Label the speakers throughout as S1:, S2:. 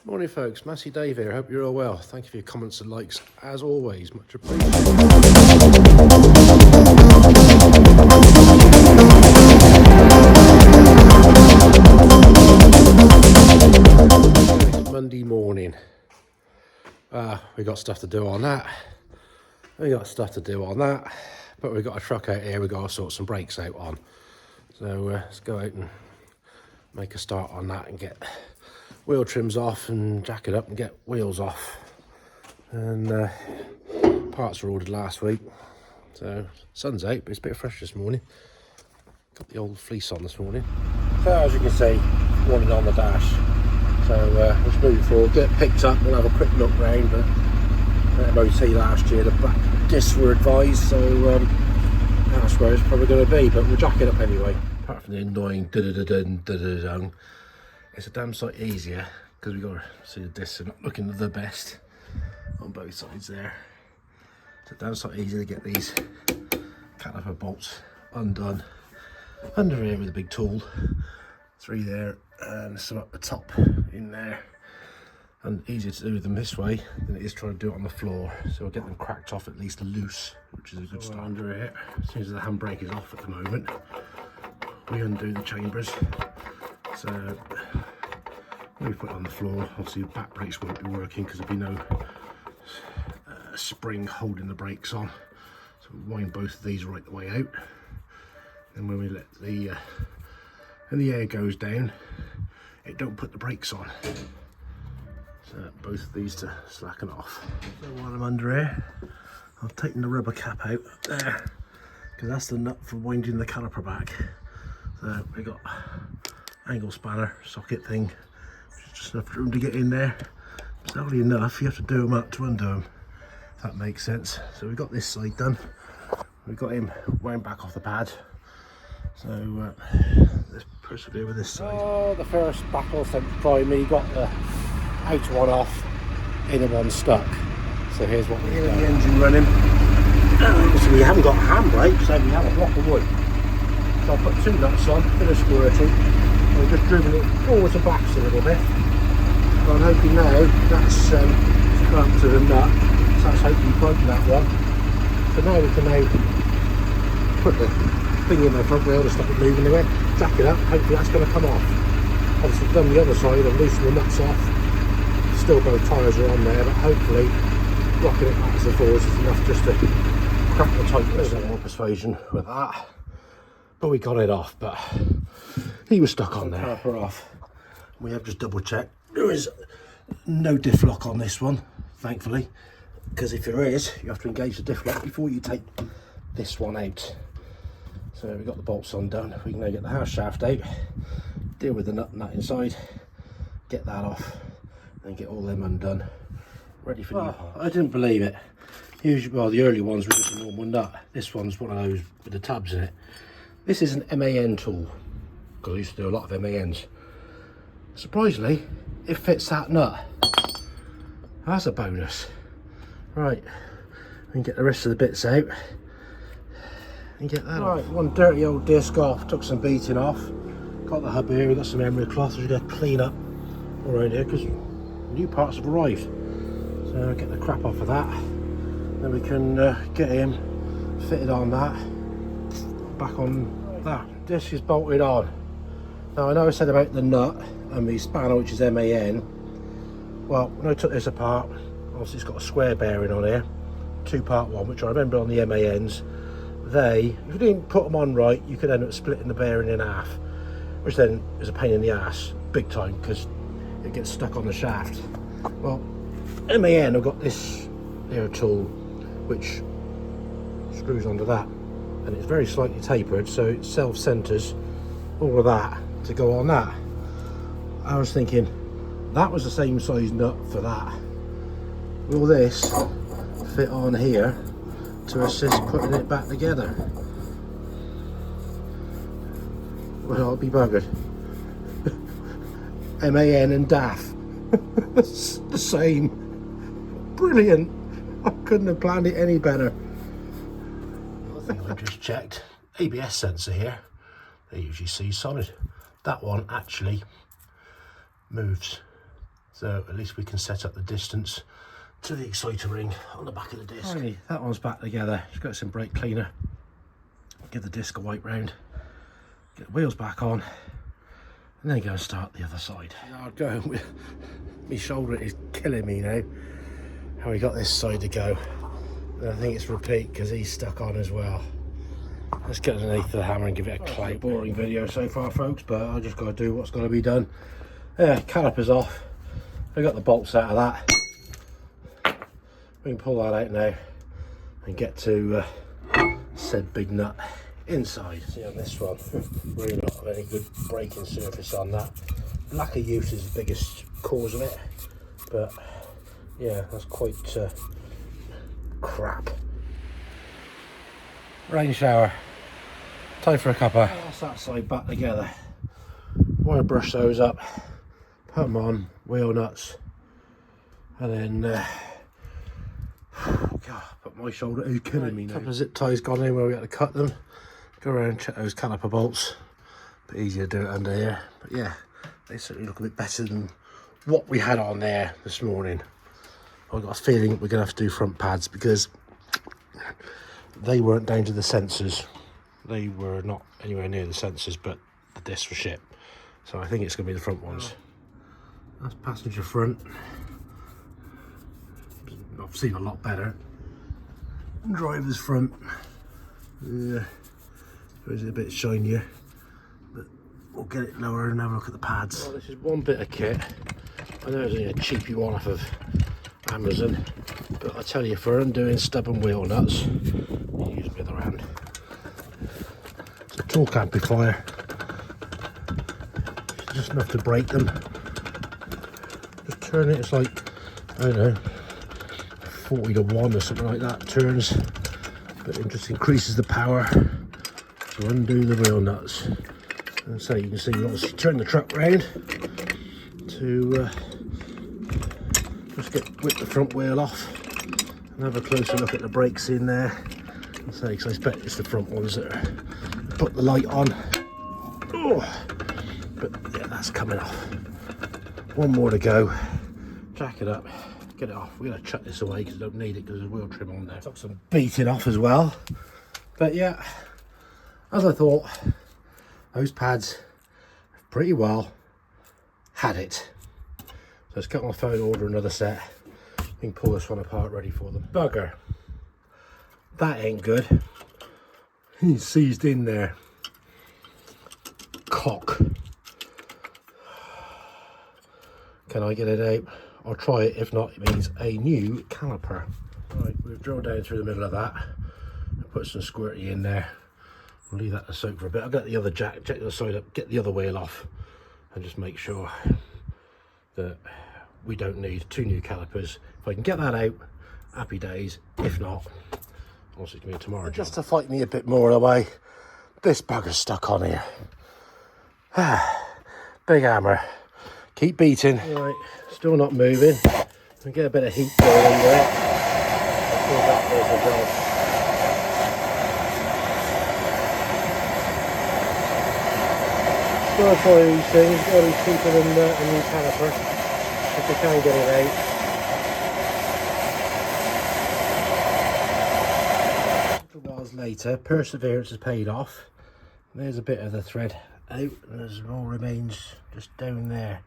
S1: Morning folks, Massey Dave here, hope you're all well. Thank you for your comments and likes, as always, much appreciated. It's Monday morning. We got stuff to do on that. But we've got a truck out here we've got to sort some brakes out on. So let's go out and make a start on that and get wheel trims off and jack it up and get wheels off. And parts were ordered last week, so sun's out but it's a bit fresh this morning. Got the old fleece on this morning. So as you can see, warning on the dash. So let's move forward, get it picked up, we'll have a quick look round. But at MOT last year the back discs were advised, so that's where it's probably going to be, but we'll jack it up anyway. Apart from the annoying da-da-da-dun, it's a damn sight easier because we've got to see the discs are not looking the best on both sides there. It's a damn sight easier to get these caliper bolts undone under here with a big tool. 3 there and some up the top in there, and easier to do them this way than it is trying to do it on the floor. So we'll get them cracked off at least loose, which is a good start. Under here, as soon as the handbrake is off at the moment, we undo the chambers. So when we put it on the floor, obviously the back brakes won't be working because there'll be no spring holding the brakes on. So we wind both of these right the way out. And when we let the air goes down, it don't put the brakes on. So both of these to slacken off. So while I'm under here, I've taken the rubber cap out there because that's the nut for winding the caliper back. So we got angle spanner socket thing, which is just enough room to get in there. It's not really enough, you have to do them up to undo them, if that makes sense. So we've got this side done, we've got him wound back off the pad. So let's persevere with this side. Oh, the first battle sent to try me, got the outer one off, inner one stuck. So here's what we've done. The engine running. So we haven't got a handbrake, so we have a block of wood. So I'll put 2 nuts on, a bit of squirting. We've just driven it forwards and backs a little bit. So I'm hoping now that's come up to the nut. So that's hopefully broken that one. So now we can put the thing in the front wheel to stop it moving away, jack it up, hopefully that's going to come off. Obviously I've done the other side, I've loosened the nuts off, still both tyres are on there, but hopefully rocking it backwards and forwards is enough just to crack the tightness. A more persuasion with that, but we got it off, but he was stuck on there. Off. We have just double checked, there is no diff lock on this one, thankfully, because if there is, you have to engage the diff lock before you take this one out. So we've got the bolts undone. We can now get the house shaft out, deal with the nut and that inside, get that off, and get all them undone, ready for new parts. I didn't believe it. Usually, well, the early ones were just a normal nut. This one's one of those with the tabs in it. This is an MAN tool, because I used to do a lot of MANs. Surprisingly, it fits that nut. That's a bonus. Right, we can get the rest of the bits out and get that off. One dirty old disc off, took some beating off. Got the hub here, we've got some emery cloth, so we're going to clean up all around here because new parts have arrived. So get the crap off of that. Then we can get him fitted on that, back on that. Disc is bolted on. Now I know I said about the nut and the spanner, which is MAN. Well, when I took this apart, obviously it's got a square bearing on here, 2-part one, which I remember on the MANs. If you didn't put them on right, you could end up splitting the bearing in half, which then is a pain in the ass, big time, because it gets stuck on the shaft. Well, MAN have got this here tool, which screws onto that, and it's very slightly tapered, so it self-centers all of that to go on that. I was thinking, that was the same size nut for that. Will this fit on here to assist putting it back together? Well, I'll be buggered. MAN and DAF. It's the same. Brilliant. I couldn't have planned it any better. I think I just checked. ABS sensor here. They usually see solid. That one actually moves So at least we can set up the distance to the exciter ring on the back of the disc. Finally, that one's back together. Just got some brake cleaner. Give the disc a wipe round. Get the wheels back on. And then go and start the other side. Hard going with my shoulder is killing me now. How we got this side to go. And I think it's repeat because he's stuck on as well. Let's get underneath the hammer and give it a clout. Boring video so far, folks, but I just got to do what's got to be done. Yeah, caliper's off. I got the bolts out of that. We can pull that out now and get to said big nut inside. See on this one, really not have any good braking surface on that. Lack of use is the biggest cause of it, but yeah, that's quite crap. Rain shower. Time for a cuppa. That's that side back together. Want to brush those up, put them on, wheel nuts, and then God, but my shoulder is killing me now. A couple of zip ties gone in where we had to cut them. Go around and check those caliper bolts. A bit easier to do it under here, but yeah, they certainly look a bit better than what we had on there this morning. I've got a feeling we're gonna have to do front pads because they weren't down to the sensors. They were not anywhere near the sensors, but the discs were shit. So I think it's gonna be the front ones. That's passenger front. I've seen a lot better. Driver's front. Yeah, is it a bit shinier, but we'll get it lower and have a look at the pads. Well, this is one bit of kit. I know it's only a cheapy one off of Amazon, but I tell you, for undoing stubborn wheel nuts, you use my other hand. It's a torque amplifier. It's just enough to break them. Just turn it, it's like, I don't know, 40 to 1 or something like that turns, but it just increases the power to undo the wheel nuts. And so you can see, you obviously turn the truck round to just whip the front wheel off and have a closer look at the brakes in there. And say, because I expect it's the front ones that are, put the light on. Oh, but yeah, that's coming off. One more to go. Jack it up. Get it off. We're going to chuck this away because I don't need it because there's wheel trim on there. Took some beating off as well. But yeah, as I thought, those pads pretty well had it. So let's get on my phone, order another set. We can pull this one apart ready for them. Bugger. That ain't good. He's seized in there. Cock. Can I get it out? I'll try it. If not, it means a new caliper. Right, we've drilled down through the middle of that. Put some squirty in there. We'll leave that to soak for a bit. I'll get the other jack, check the other side up, get the other wheel off, and just make sure that we don't need 2 new calipers. If I can get that out, happy days. If not, also it's gonna be tomorrow. Just to fight me a bit more away, this bugger's stuck on here. Big hammer. Keep beating. Right, still not moving. We get a bit of heat going under it. I think that does the job. Gotta try these things. Gotta be cheaper than a new caliper if we can get it out. A little whiles later, perseverance has paid off. There's a bit of the thread out, and there's more remains just down there.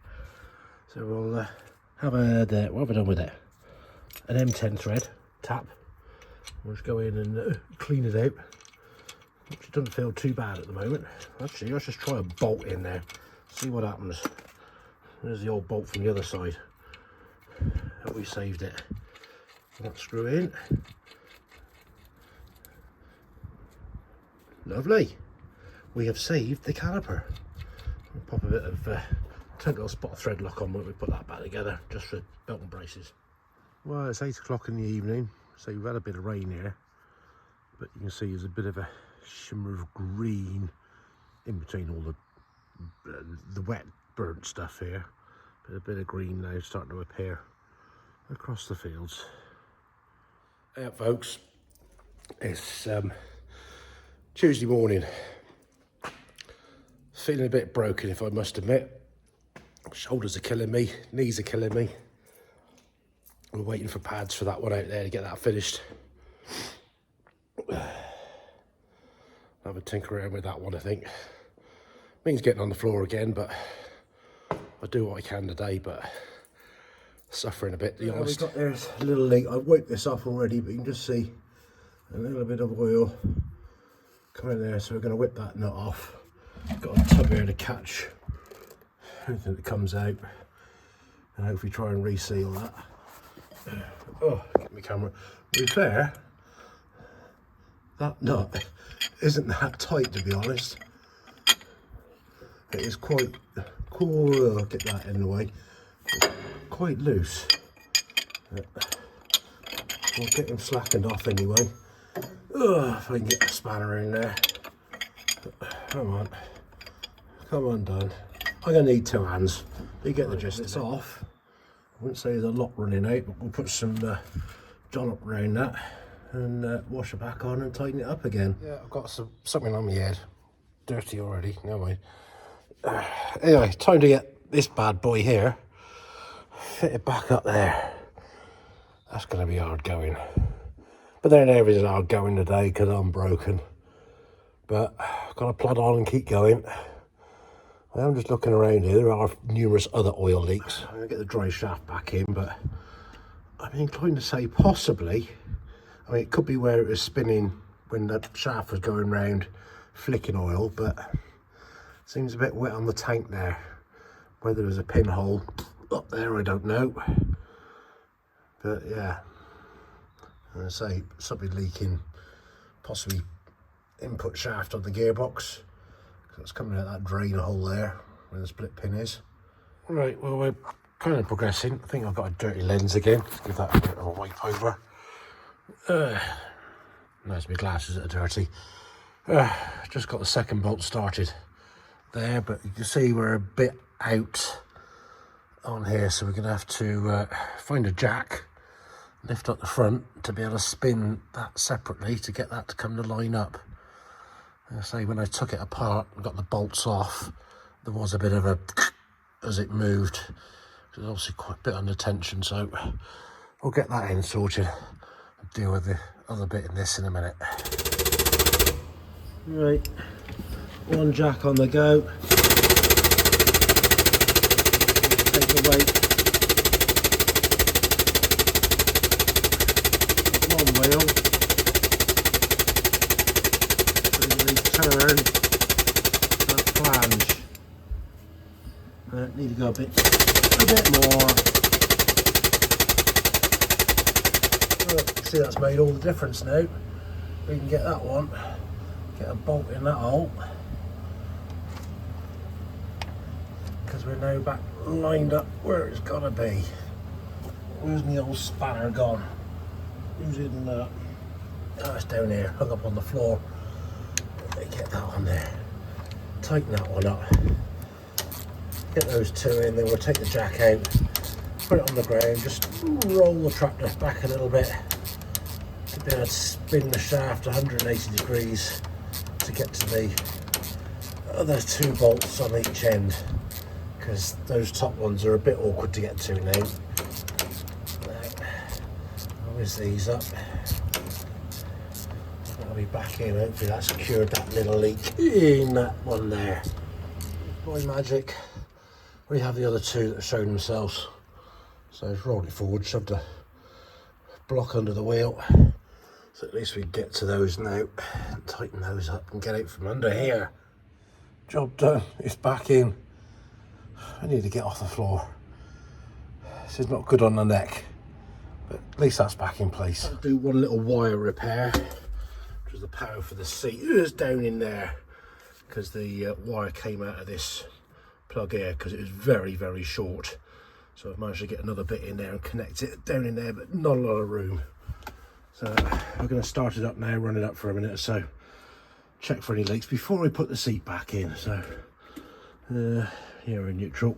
S1: So we'll have a, what have I done with it? An M10 thread, tap. We'll just go in and clean it out. Which doesn't feel too bad at the moment. Actually, let's just try a bolt in there, see what happens. There's the old bolt from the other side. Hope we saved it. That screw in. Lovely. We have saved the caliper. We'll pop a bit of take a little spot of thread lock on when we put that back together, just for belt and braces. Well, it's 8 o'clock in the evening, so we've had a bit of rain here, but you can see there's a bit of a shimmer of green in between all the wet burnt stuff here, but a bit of green now starting to appear across the fields. Yeah, folks, it's Tuesday morning. Feeling a bit broken, if I must admit. Shoulders are killing me, knees are killing me. We're waiting for pads for that one out there to get that finished. Have a tinker around with that one, I think. Means getting on the floor again, but I do what I can today, but suffering a bit, to be honest. We've got there's a little leak. I've wiped this off already, but you can just see a little bit of oil coming there, so we're going to whip that nut off. Got a tub here to catch anything that comes out, and hopefully try and reseal that. Oh, get my camera. To be fair, that nut isn't that tight, to be honest. It is quite cool. I'll get that in the way. Quite loose. I'll get them slackened off anyway. If I can get the spanner in there. Come on. Come on, Dan. I'm going to need 2 hands. You get the gist. It's off. I wouldn't say there's a lot running out, but we'll put some dollop around that and wash it back on and tighten it up again. Yeah, I've got something on my head. Dirty already. No way. Anyway, time to get this bad boy here fitted back up there. That's going to be hard going. But then everything's hard going today because I'm broken. But I've got to plod on and keep going. I'm just looking around here. There are numerous other oil leaks. I'm going to get the dry shaft back in, but I'm inclined to say possibly. I mean, it could be where it was spinning when the shaft was going round, flicking oil, but it seems a bit wet on the tank there. Whether there's a pinhole up there, I don't know. But yeah, I'm going to say something leaking, possibly input shaft on the gearbox. It's coming out that drain hole there where the split pin is. Right, well, we're kind of progressing. I think I've got a dirty lens again. Let's give that a bit of a wipe over. Nice, my glasses are dirty. Just got the second bolt started there, but you can see we're a bit out on here, so we're going to have to find a jack, lift up the front to be able to spin that separately to get that to come to line up. I say, when I took it apart and got the bolts off, there was a bit of a as it moved. It was obviously quite a bit under tension, so we'll get that in sorted and deal with the other bit in this in a minute. Right, one jack on the go. Take the weight. One wheel. Turn that flange. Need to go a bit more. See, that's made all the difference now. We can get that one, get a bolt in that hole, because we're now back lined up where it's got to be. Where's the old spanner gone? Who's in that? Oh, it's down here, hung up on the floor. Get that on there, tighten that one up, get those 2 in, then we'll take the jack out, put it on the ground, just roll the tractor back a little bit to be able to spin the shaft 180 degrees to get to the other 2 bolts on each end, because those top ones are a bit awkward to get to now. I'll whiz these up. I'll be back in, hopefully that secured that little leak in that one there. By magic, we have the other 2 that have shown themselves. So just roll it forward, shoved a block under the wheel. So at least we get to those now, and tighten those up and get out from under here. Job done, it's back in. I need to get off the floor. This is not good on the neck, but at least that's back in place. I'll do one little wire repair. The power for the seat is down in there because the wire came out of this plug here because it was very, very short. So I've managed to get another bit in there and connect it down in there, but not a lot of room. So we're going to start it up now, run it up for a minute or so, check for any leaks before we put the seat back in. So here we're in neutral.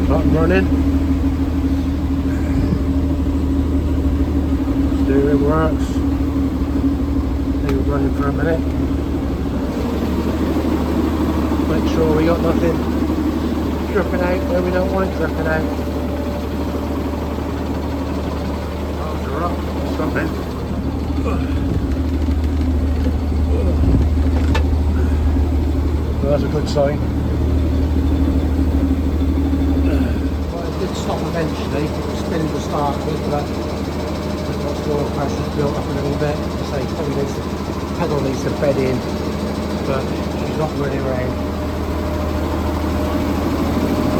S1: Button running. Steering works. They were running for a minute. make sure we got nothing dripping out where we don't want it dripping out. Arms are up, something. Well, that's a good sign. Well, it did stop eventually. It was spinning to start with, but the oil pressure's built up a little bit. So probably needs to, pedal needs to bed in, but she's not running around.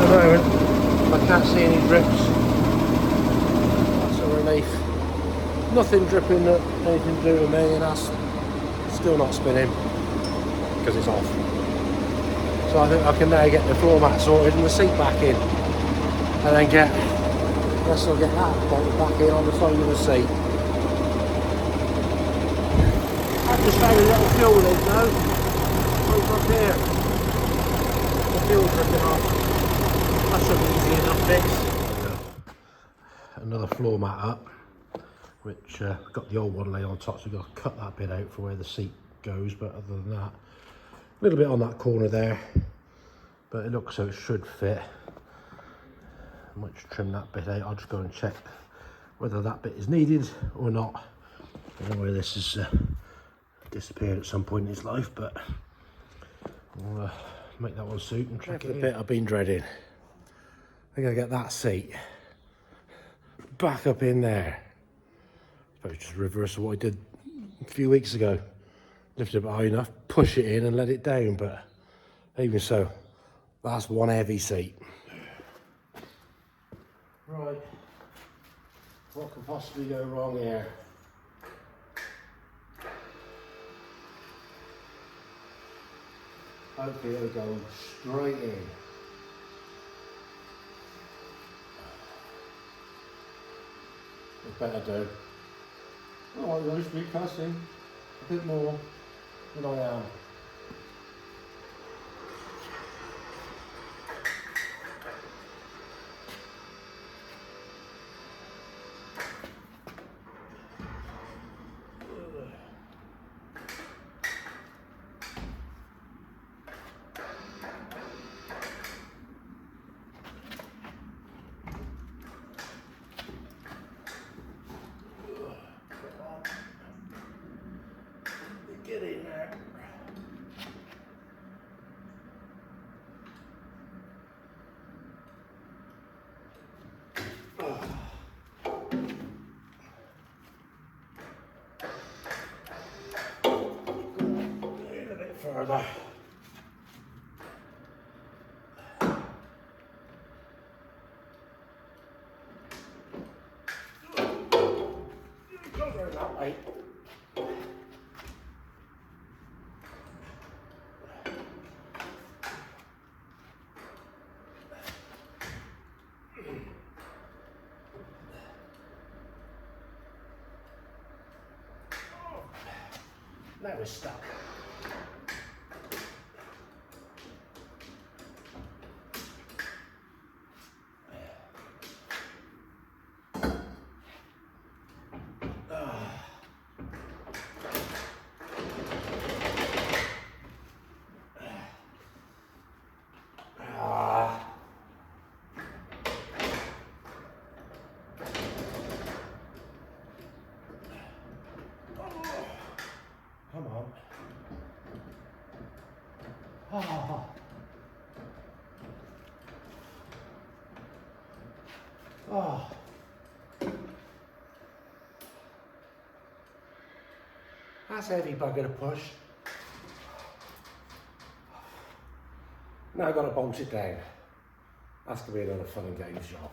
S1: At the moment, I can't see any drips. That's a relief. Nothing dripping that anything to do with me, and that's still not spinning because it's off. So I think I can now get the floor mat sorted and the seat back in, and then get that bolted back in on the side of the seat. I've just found a little fuel leak though, over up here. The fuel's dripping off. That should be easy enough fix. Another floor mat up, which got the old one laid on top, so we've got to cut that bit out for where the seat goes, but other than that, a little bit on that corner there, but it looks so it should fit. I might just trim that bit out. I'll just go and check whether that bit is needed or not. I don't know where this has disappeared at some point in its life, but we'll make that one suit and check it. The bit I've been dreading. I'm going to get that seat back up in there. I suppose just reverse of what I did a few weeks ago. Lift it up high enough, push it in and let it down, but even so, that's one heavy seat. Right, what could possibly go wrong here? Hopefully it'll go straight in. It better do. Oh, I'm going to be cussing a bit more than I am. Get in there. In a bit further. Go that way. Now we're stuck. Come on. Oh. Oh. That's a heavy bugger to push. Now I've got to bolt it down. That's going to be another fun and games job.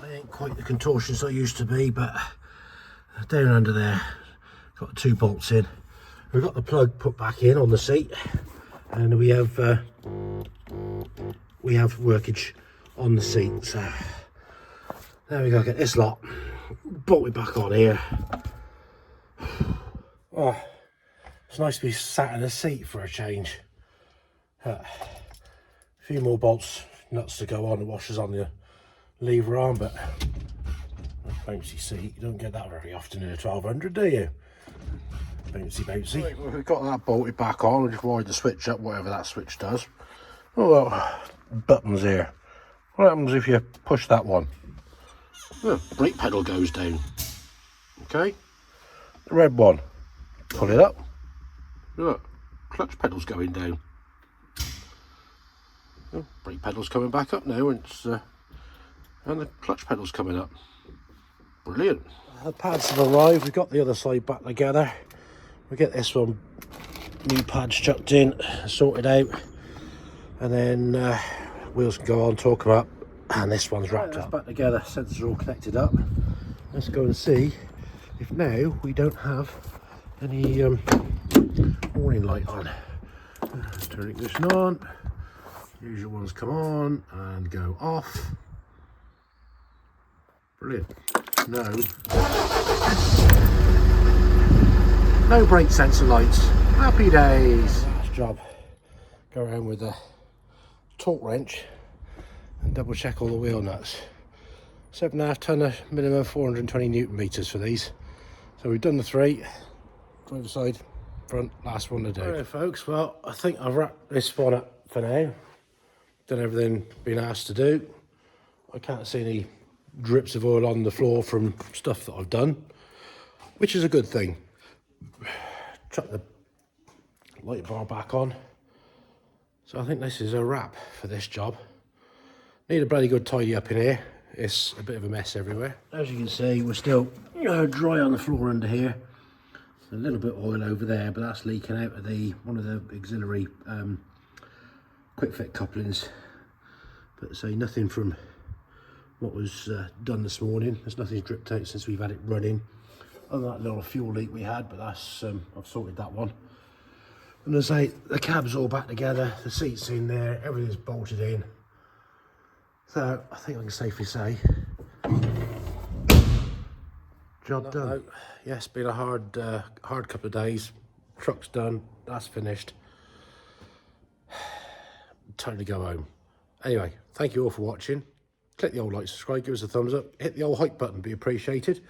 S1: I ain't quite the contortionist I used to be, but down under there, got 2 bolts in. We've got the plug put back in on the seat, and we have workage on the seat. So there we go. Get this lot bolted back on here. Oh, it's nice to be sat in the seat for a change. A few more bolts, nuts to go on, the washers on the lever arm, but a bouncy seat, you don't get that very often in a 1200, do you? bouncy bouncy. Right, well, we've got that bolted back on. We'll just wind the switch up, whatever that switch does. Oh well, buttons here. What happens if you push that one? The brake pedal goes down. Okay, the red one, pull it up. Look, clutch pedal's going down. Oh, brake pedal's coming back up now, and the clutch pedal's coming up. Brilliant. The pads have arrived. We've got the other side back together. We get this one, new pads chucked in, sorted out, and then wheels can go on, torque them up, and this one's wrapped up. Back together, sensors are all connected up. Let's go and see if now we don't have any warning light on. Turn ignition on, usual ones come on and go off. Brilliant. No brake sensor lights. Happy days. Last job. Go around with a torque wrench and double check all the wheel nuts. 7.5 tonner, minimum 420 newton meters for these. So we've done the 3. Driver side, front, last one to do. Alright folks, well I think I've wrapped this one up for now. Done everything been asked to do. I can't see any drips of oil on the floor from stuff that I've done, which is a good thing. Chuck the light bar back on. So I think this is a wrap for this job. Need a bloody good tidy up in here. It's a bit of a mess everywhere. As you can see, we're still dry on the floor under here. A little bit of oil over there, but that's leaking out of one of the auxiliary quick fit couplings. But say nothing from what was done this morning. There's nothing dripped out since we've had it running. Other than that little fuel leak we had, but that's I've sorted that one. And as I say, the cab's all back together, the seats in there, everything's bolted in. So I think I can safely say, job done. Yes, been a hard couple of days. Truck's done, that's finished. Time to go home. Anyway, thank you all for watching. Click the old like, subscribe, give us a thumbs up, hit the old hype button, be appreciated.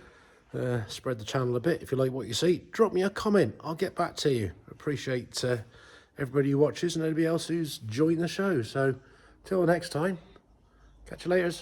S1: Spread the channel a bit if you like what you see. Drop me a comment, I'll get back to you. Appreciate everybody who watches and anybody else who's joined the show. So till next time, catch you later.